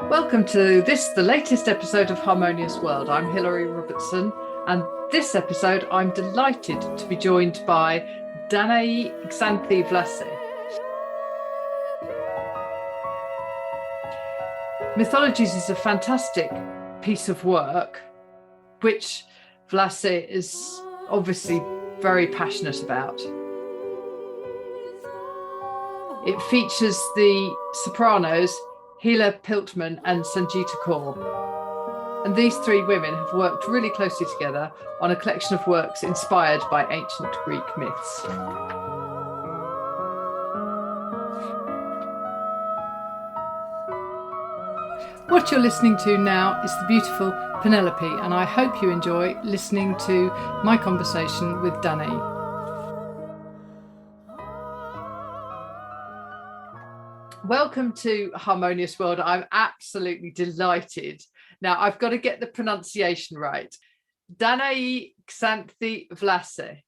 Welcome to the latest episode of Harmonious World. I'm Hilary Robertson, and this episode I'm delighted to be joined by Danae, Xanthe, Vlasse. Mythologies is a fantastic piece of work, which Vlasse is obviously very passionate about. It features the sopranos Hila Piltman and Sangeeta Kaur. And these three women have worked really closely together on a collection of works inspired by ancient Greek myths. What you're listening to now is the beautiful Penelope, and I hope you enjoy listening to my conversation with Danae. Welcome to Harmonious World. I'm absolutely delighted. Now, I've got to get the pronunciation right. Danae, Xanthe, Vlasse.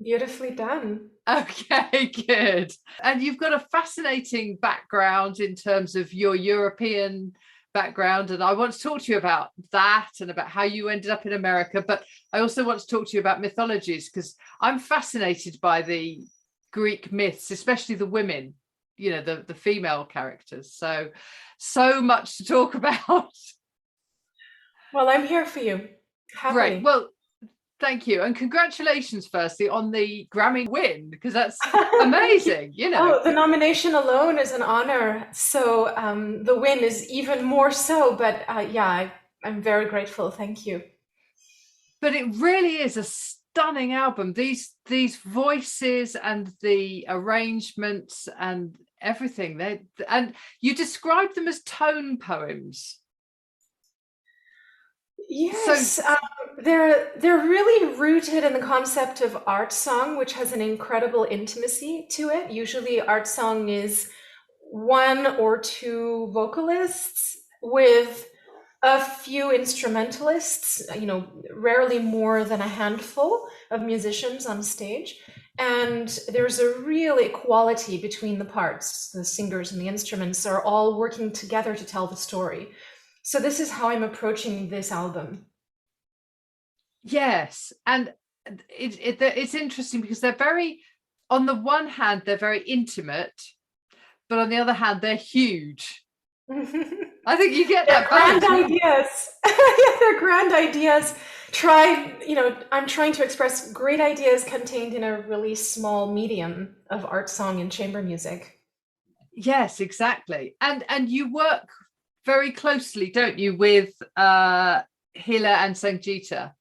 Beautifully done. Okay, good. And you've got a fascinating background in terms of your European background. And I want to talk to you about that and about how you ended up in America. But I also want to talk to you about mythologies, because I'm fascinated by the Greek myths, especially the women. You know, the female characters, so much to talk about. Well, I'm here for you. Happily. Great. Well, thank you, and congratulations firstly on the Grammy win, because that's amazing. You know, the nomination alone is an honor, so the win is even more so, but I'm very grateful. Thank you. But it really is a stunning album. These voices and the arrangements and everything, and you describe them as tone poems. Yes, they're really rooted in the concept of art song, which has an incredible intimacy to it. Usually art song is one or two vocalists with a few instrumentalists, rarely more than a handful of musicians on stage. And there's a real equality between the parts. The singers and the instruments are all working together to tell the story. So this is how I'm approaching this album. Yes, and it's interesting because they're very, on the one hand, they're very intimate, but on the other hand, they're huge. I think you get that grand ideas. Yeah, they're grand ideas. I'm trying to express great ideas contained in a really small medium of art song and chamber music. Yes, exactly. And you work very closely, don't you, with Hila and Sangeeta?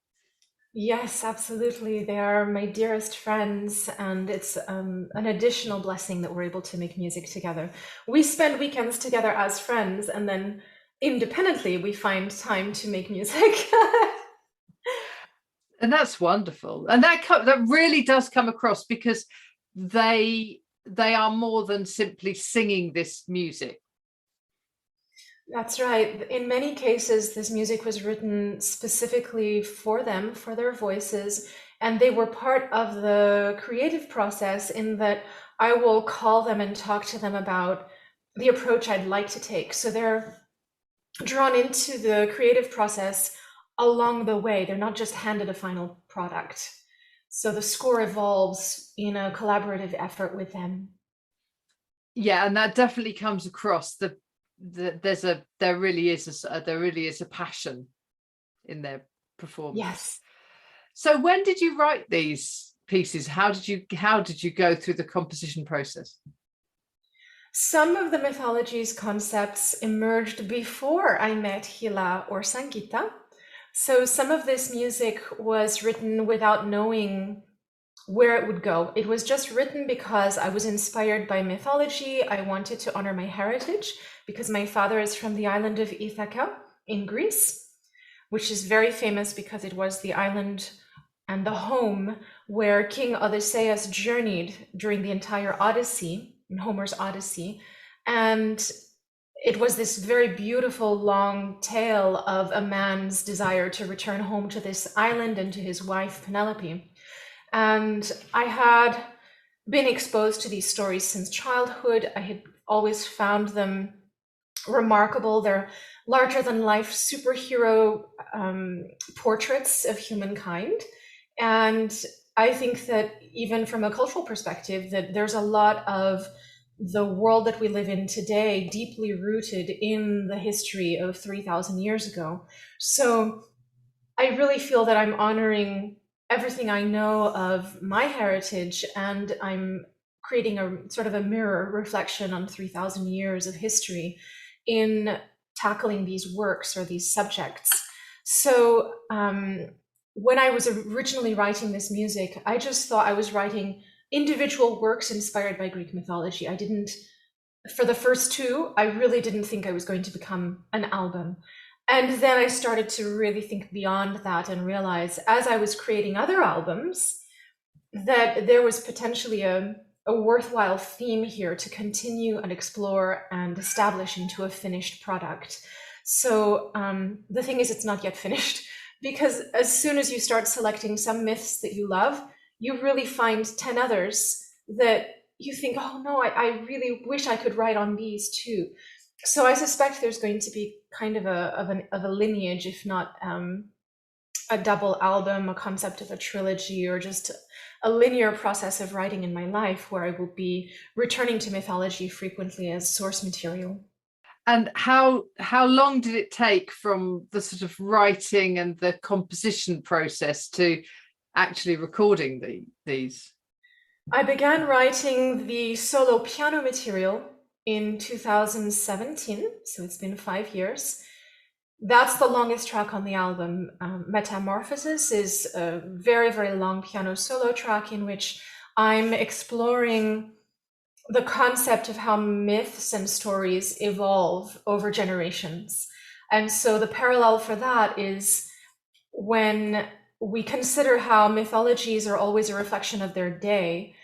Yes, absolutely. They are my dearest friends, and it's an additional blessing that we're able to make music together. We spend weekends together as friends, and then independently we find time to make music. And that's wonderful. And that really does come across, because they are more than simply singing this music. That's right. In many cases, this music was written specifically for them, for their voices, and they were part of the creative process, in that I will call them and talk to them about the approach I'd like to take. So they're drawn into the creative process along the way. They're not just handed a final product. So the score evolves in a collaborative effort with them. Yeah, and that definitely comes across. There really is a passion in their performance. Yes. So when did you write these pieces? How did you go through the composition process? Some of the mythologies concepts emerged before I met Hila or Sangeeta. So some of this music was written without knowing where it would go. It was just written because I was inspired by mythology. I wanted to honor my heritage, because my father is from the island of Ithaca in Greece, which is very famous because it was the island and the home where King Odysseus journeyed during the entire Odyssey, in Homer's Odyssey. And it was this very beautiful long tale of a man's desire to return home to this island and to his wife, Penelope. And I had been exposed to these stories since childhood. I had always found them remarkable. They're larger than life superhero portraits of humankind. And I think that even from a cultural perspective, that there's a lot of the world that we live in today deeply rooted in the history of 3,000 years ago. So I really feel that I'm honoring everything I know of my heritage, and I'm creating a sort of a mirror reflection on 3,000 years of history in tackling these works or these subjects. So when I was originally writing this music, I just thought I was writing individual works inspired by Greek mythology. I didn't, for the first two, I really didn't think I was going to become an album. And then I started to really think beyond that and realize, as I was creating other albums, that there was potentially a worthwhile theme here to continue and explore and establish into a finished product. So the thing is, it's not yet finished, because as soon as you start selecting some myths that you love, you really find 10 others that you think, oh no, I really wish I could write on these too. So I suspect there's going to be kind of a lineage, if not a double album, a concept of a trilogy, or just a linear process of writing in my life where I will be returning to mythology frequently as source material. And how long did it take from the sort of writing and the composition process to actually recording these? I began writing the solo piano material in 2017, so it's been 5 years. That's the longest track on the album. Metamorphosis is a very, very long piano solo track in which I'm exploring the concept of how myths and stories evolve over generations. And so the parallel for that is when we consider how mythologies are always a reflection of their day,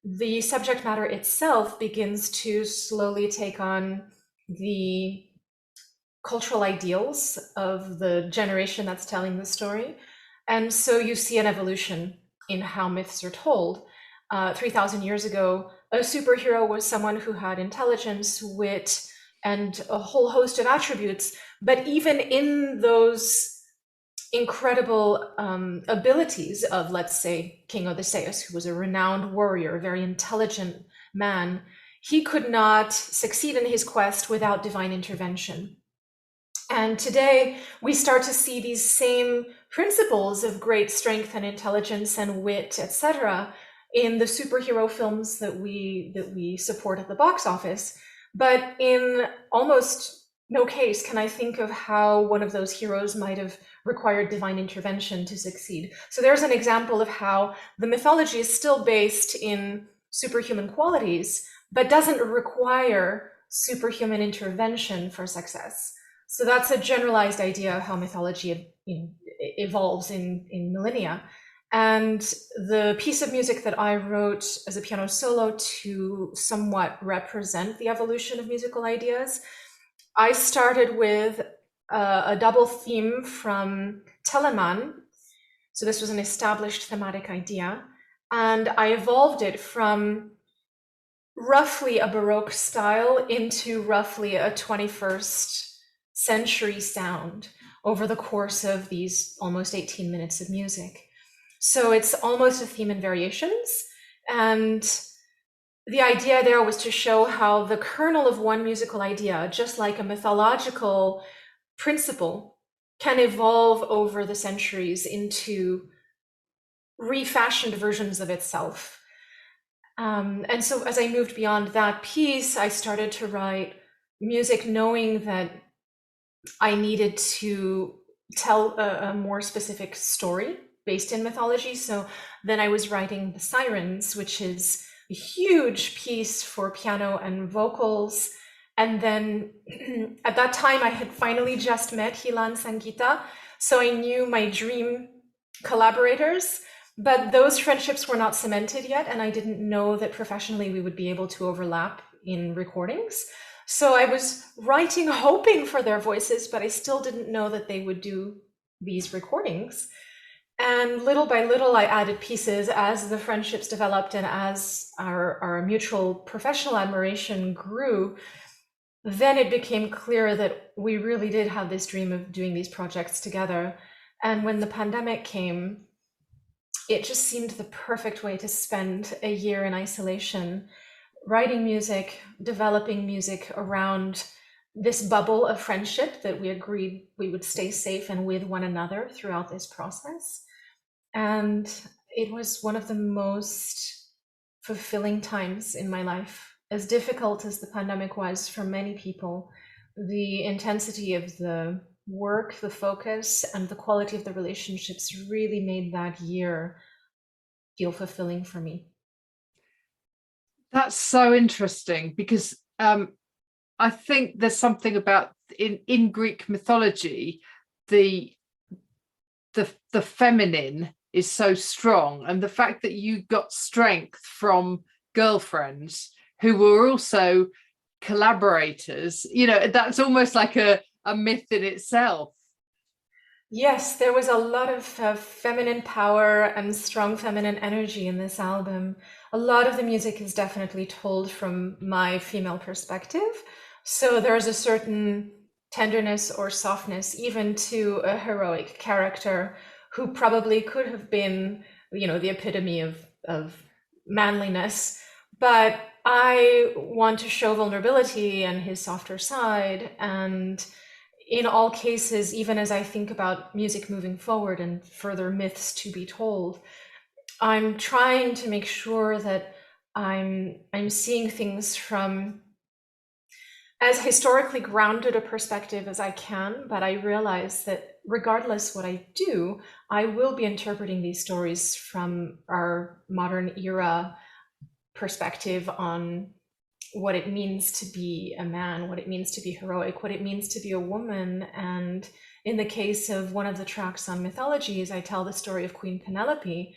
the subject matter itself begins to slowly take on the cultural ideals of the generation that's telling the story. And so you see an evolution in how myths are told. 3,000 years ago, a superhero was someone who had intelligence, wit, and a whole host of attributes. But even in those incredible abilities of, let's say, King Odysseus, who was a renowned warrior, a very intelligent man, he could not succeed in his quest without divine intervention. And today we start to see these same principles of great strength and intelligence and wit, etc., in the superhero films that we support at the box office. But in almost no case can I think of how one of those heroes might have required divine intervention to succeed. So there's an example of how the mythology is still based in superhuman qualities, but doesn't require superhuman intervention for success. So that's a generalized idea of how mythology evolves in millennia. And the piece of music that I wrote as a piano solo to somewhat represent the evolution of musical ideas, I started with a double theme from Telemann. So this was an established thematic idea. And I evolved it from roughly a Baroque style into roughly a 21st century sound over the course of these almost 18 minutes of music. So it's almost a theme in variations. And the idea there was to show how the kernel of one musical idea, just like a mythological principle, can evolve over the centuries into refashioned versions of itself. And so as I moved beyond that piece, I started to write music knowing that I needed to tell a more specific story based in mythology. So then I was writing The Sirens, which is a huge piece for piano and vocals. And then at that time, I had finally just met Hila and Sangeeta. So I knew my dream collaborators, but those friendships were not cemented yet. And I didn't know that professionally we would be able to overlap in recordings. So I was writing, hoping for their voices, but I still didn't know that they would do these recordings. And little by little, I added pieces as the friendships developed and as our mutual professional admiration grew. then it became clear that we really did have this dream of doing these projects together. And when the pandemic came, it just seemed the perfect way to spend a year in isolation, writing music, developing music around this bubble of friendship that we agreed we would stay safe and with one another throughout this process. And it was one of the most fulfilling times in my life. As difficult as the pandemic was for many people, the intensity of the work, the focus, and the quality of the relationships really made that year feel fulfilling for me. That's so interesting because I think there's something about in Greek mythology, the the feminine is so strong, and the fact that you got strength from girlfriends who were also collaborators, that's almost like a myth in itself. Yes, there was a lot of feminine power and strong feminine energy in this album. A lot of the music is definitely told from my female perspective. So there's a certain tenderness or softness even to a heroic character who probably could have been, the epitome of manliness. But I want to show vulnerability and his softer side. And in all cases, even as I think about music moving forward and further myths to be told, I'm trying to make sure that I'm seeing things from as historically grounded a perspective as I can, but I realize that regardless what I do, I will be interpreting these stories from our modern era perspective on what it means to be a man, what it means to be heroic, what it means to be a woman. And in the case of one of the tracks on Mythologies, I tell the story of Queen Penelope,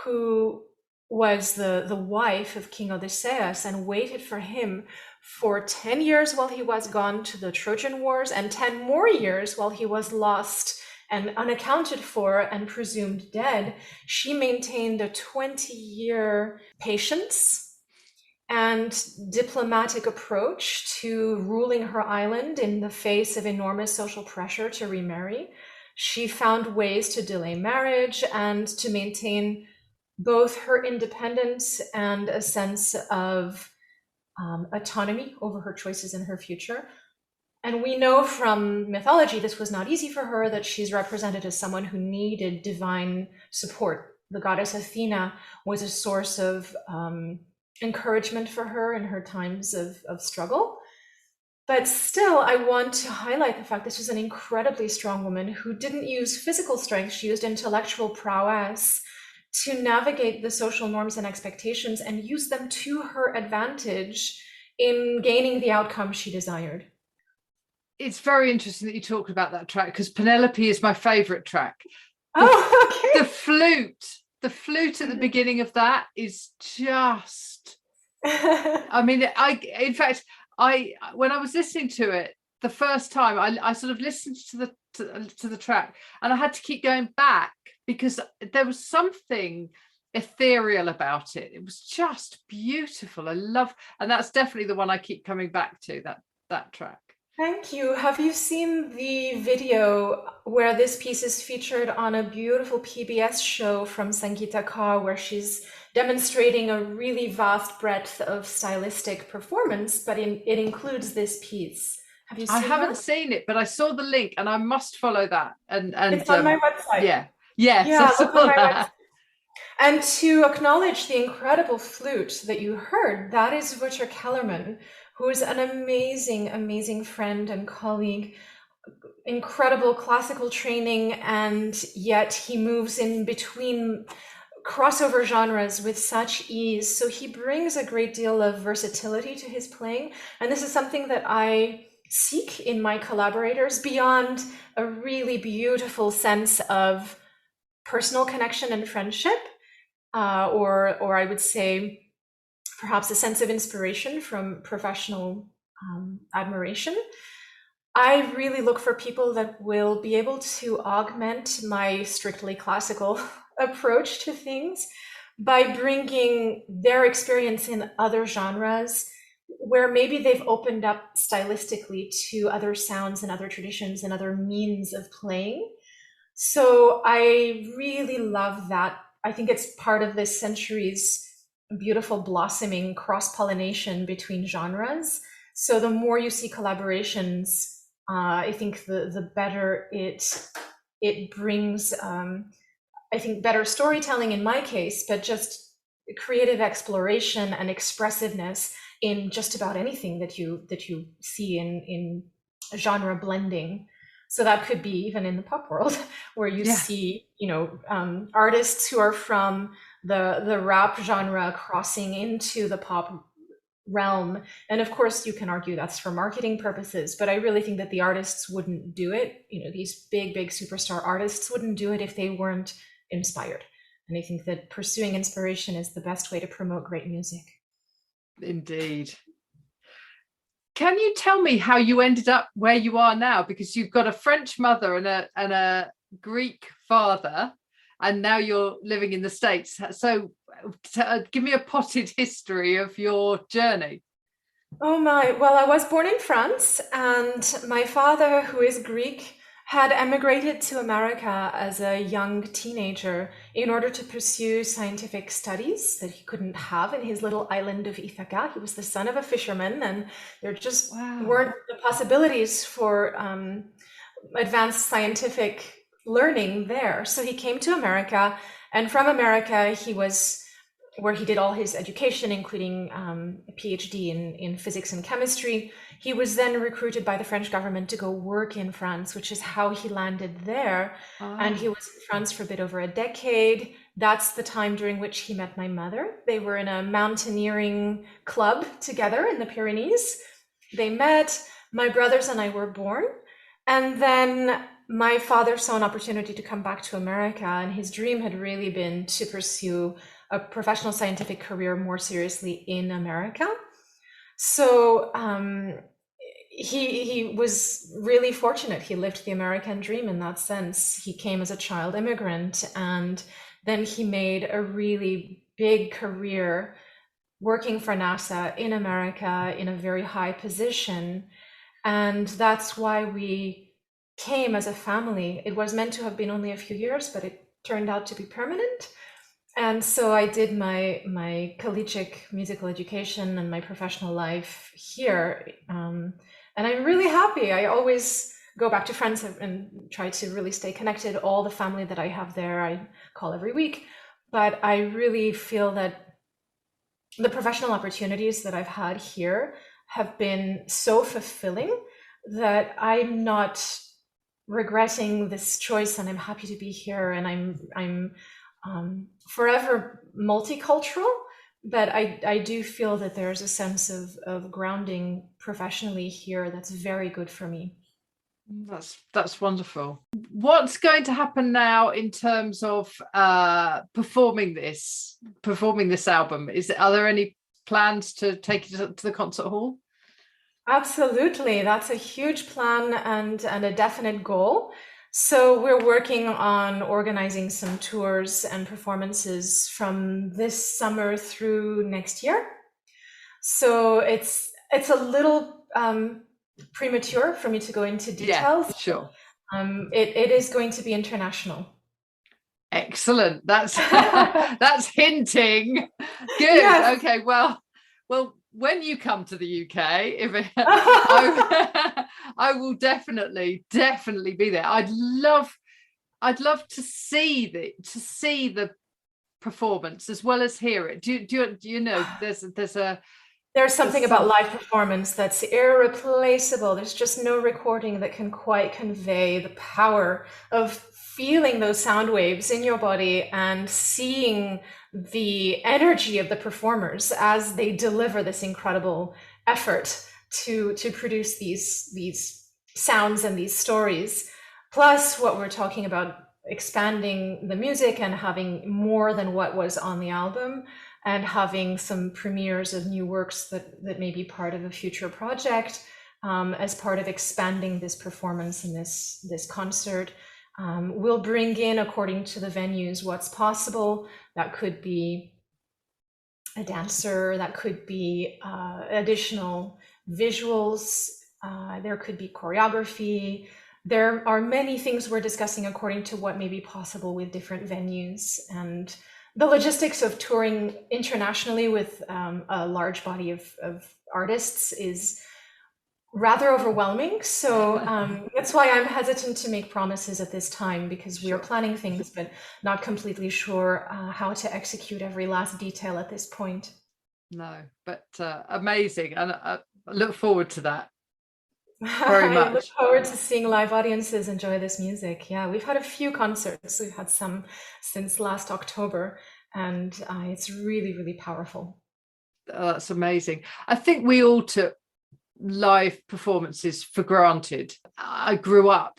who was the wife of King Odysseus and waited for him for 10 years while he was gone to the Trojan Wars, and 10 more years while he was lost and unaccounted for and presumed dead. She maintained a 20-year patience and diplomatic approach to ruling her island in the face of enormous social pressure to remarry. She found ways to delay marriage and to maintain both her independence and a sense of autonomy over her choices in her future. And we know from mythology this was not easy for her, that she's represented as someone who needed divine support. The goddess Athena was a source of encouragement for her in her times of struggle. But still, I want to highlight the fact this was an incredibly strong woman who didn't use physical strength. She used intellectual prowess to navigate the social norms and expectations and use them to her advantage in gaining the outcome she desired. It's very interesting that you talked about that track, because Penelope is my favorite track. Okay. The flute at the beginning of that is just, I mean, in fact, when I was listening to it the first time, I sort of listened to the track, and I had to keep going back because there was something ethereal about it. It was just beautiful. And that's definitely the one I keep coming back to, that track. Thank you. Have you seen the video where this piece is featured on a beautiful PBS show from Sangeeta Kaur, where she's demonstrating a really vast breadth of stylistic performance, but it includes this piece? Have you seen I haven't that? seen it, but I saw the link and I must follow that. And It's on my website. yeah, yes, Yeah, I look saw on my website. that. And to acknowledge the incredible flute that you heard, that is Richard Kellerman, who is an amazing, amazing friend and colleague, incredible classical training, and yet he moves in between crossover genres with such ease. So he brings a great deal of versatility to his playing. And this is something that I seek in my collaborators, beyond a really beautiful sense of personal connection and friendship, or I would say perhaps a sense of inspiration from professional admiration. I really look for people that will be able to augment my strictly classical approach to things by bringing their experience in other genres where maybe they've opened up stylistically to other sounds and other traditions and other means of playing. So I really love that. I think it's part of this century's beautiful blossoming cross-pollination between genres. So the more you see collaborations, I think the better it brings. I think better storytelling in my case, but just creative exploration and expressiveness in just about anything that you see in genre blending. So that could be even in the pop world, where you see, artists who are from the rap genre crossing into the pop realm. And of course, you can argue that's for marketing purposes, but I really think that the artists wouldn't do it. These big superstar artists wouldn't do it if they weren't inspired. And I think that pursuing inspiration is the best way to promote great music. Indeed. Can you tell me how you ended up where you are now? Because you've got a French mother and a Greek father, and now you're living in the States. So give me a potted history of your journey. Oh my, well, I was born in France, and my father, who is Greek, had emigrated to America as a young teenager in order to pursue scientific studies that he couldn't have in his little island of Ithaca. He was the son of a fisherman, and there just weren't the possibilities for advanced scientific learning there. So he came to America, and from America, he was where he did all his education, including a PhD in physics and chemistry. He was then recruited by the French government to go work in France, which is how he landed there. And he was in France for a bit over a decade. That's the time during which he met my mother. They were in a mountaineering club together in the Pyrenees. They met, my brothers and I were born. And then my father saw an opportunity to come back to America, and his dream had really been to pursue a professional scientific career more seriously in America. So he was really fortunate. He lived the American dream in that sense. He came as a child immigrant, and then he made a really big career working for NASA in America in a very high position. And that's why we came as a family. It was meant to have been only a few years, but it turned out to be permanent. And so I did my collegiate musical education and my professional life here. And I'm really happy. I always go back to France and try to really stay connected. All the family that I have there, I call every week. But I really feel that the professional opportunities that I've had here have been so fulfilling that I'm not regretting this choice, and I'm happy to be here, and I'm forever multicultural, but I do feel that there's a sense of grounding professionally here that's very good for me. That's wonderful. What's going to happen now in terms of performing this album? Are there any plans to take it to the concert hall? Absolutely, that's a huge plan and a definite goal. So we're working on organizing some tours and performances from this summer through next year. So it's a little premature for me to go into details. Yeah, sure. It is going to be international. Excellent. That's that's hinting. Good. Yes. Okay. Well, when you come to the UK, I will definitely be there. I'd love to see the performance as well as hear it. Do you know there's something about live performance that's irreplaceable. There's just no recording that can quite convey the power of feeling those sound waves in your body and seeing the energy of the performers as they deliver this incredible effort to produce these sounds and these stories. Plus what we're talking about, expanding the music and having more than what was on the album, and having some premieres of new works that may be part of a future project, as part of expanding this performance and this concert. We'll bring in, according to the venues, what's possible. That could be a dancer, that could be additional visuals, there could be choreography. There are many things we're discussing according to what may be possible with different venues, and the logistics of touring internationally with a large body of artists is rather overwhelming. So that's why I'm hesitant to make promises at this time, because we are planning things, but not completely sure how to execute every last detail at this point. No, but amazing. And I look forward to that very much. I look forward to seeing live audiences enjoy this music. Yeah, we've had a few concerts. We've had some since last October, and it's really, really powerful. That's amazing. I think we all took live performances for granted. I grew up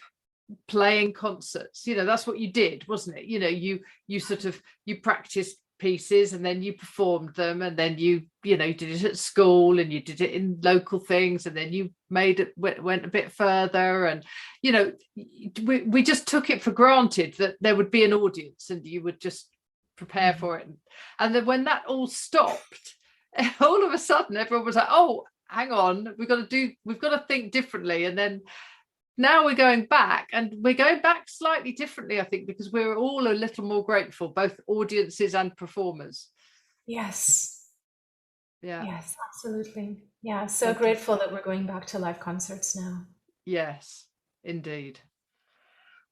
playing concerts. That's what you did, wasn't it? You sort of, you practiced pieces and then you performed them, and then you did it at school, and you did it in local things, and then you went a bit further, and we just took it for granted that there would be an audience and you would just prepare for it. And then when that all stopped, all of a sudden everyone was like, oh, hang on, we've got to think differently. And then now we're going back, and we're going back slightly differently, I think, because we're all a little more grateful, both audiences and performers. Yes. Yeah. Yes, absolutely. Yeah, so grateful that we're going back to live concerts now. Yes, indeed.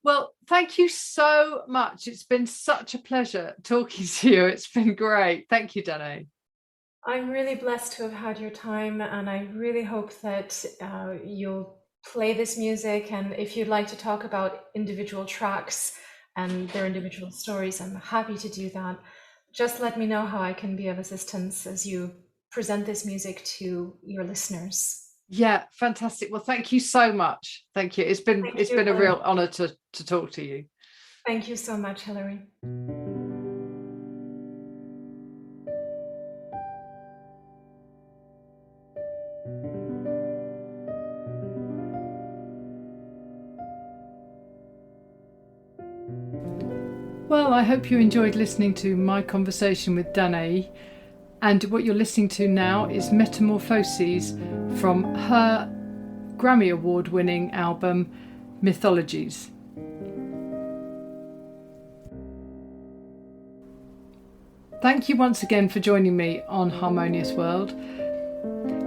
Well, thank you so much. It's been such a pleasure talking to you. It's been great. Thank you, Danae. I'm really blessed to have had your time, and I really hope that you'll play this music. And if you'd like to talk about individual tracks and their individual stories, I'm happy to do that. Just let me know how I can be of assistance as you present this music to your listeners. Yeah, fantastic. Well, thank you so much. Thank you. It's been a real honor to talk to you. Thank you so much, Hilary. Well, I hope you enjoyed listening to my conversation with Danae. And what you're listening to now is Metamorphoses from her Grammy Award winning album Mythologies. Thank you once again for joining me on Harmonious World.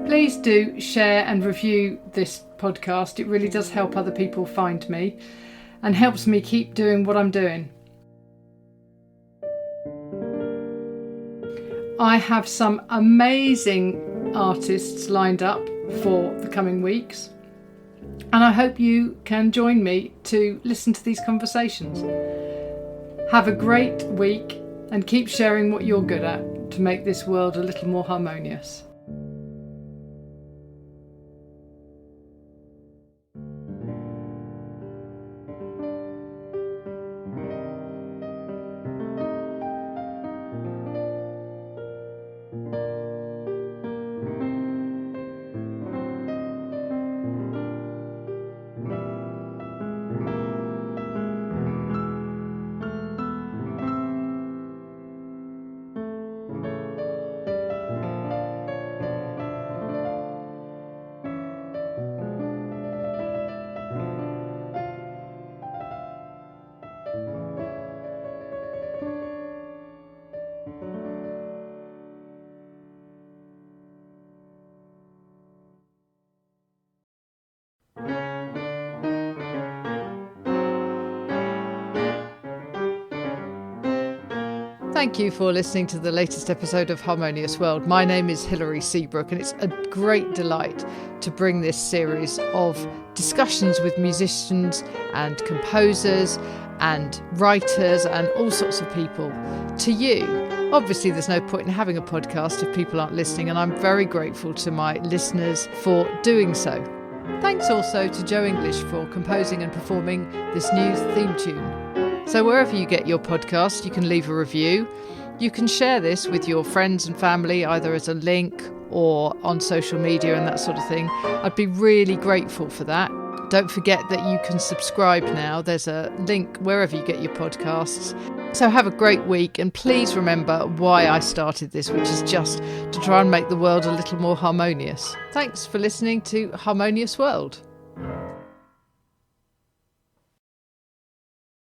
Please do share and review this podcast. It really does help other people find me and helps me keep doing what I'm doing. I have some amazing artists lined up for the coming weeks, and I hope you can join me to listen to these conversations. Have a great week and keep sharing what you're good at to make this world a little more harmonious. Thank you for listening to the latest episode of Harmonious World. My name is Hilary Seabrook, and it's a great delight to bring this series of discussions with musicians and composers and writers and all sorts of people to you. Obviously, there's no point in having a podcast if people aren't listening, and I'm very grateful to my listeners for doing so. Thanks also to Joe English for composing and performing this new theme tune. So wherever you get your podcast, you can leave a review. You can share this with your friends and family, either as a link or on social media and that sort of thing. I'd be really grateful for that. Don't forget that you can subscribe now. There's a link wherever you get your podcasts. So have a great week, and please remember why I started this, which is just to try and make the world a little more harmonious. Thanks for listening to Harmonious World.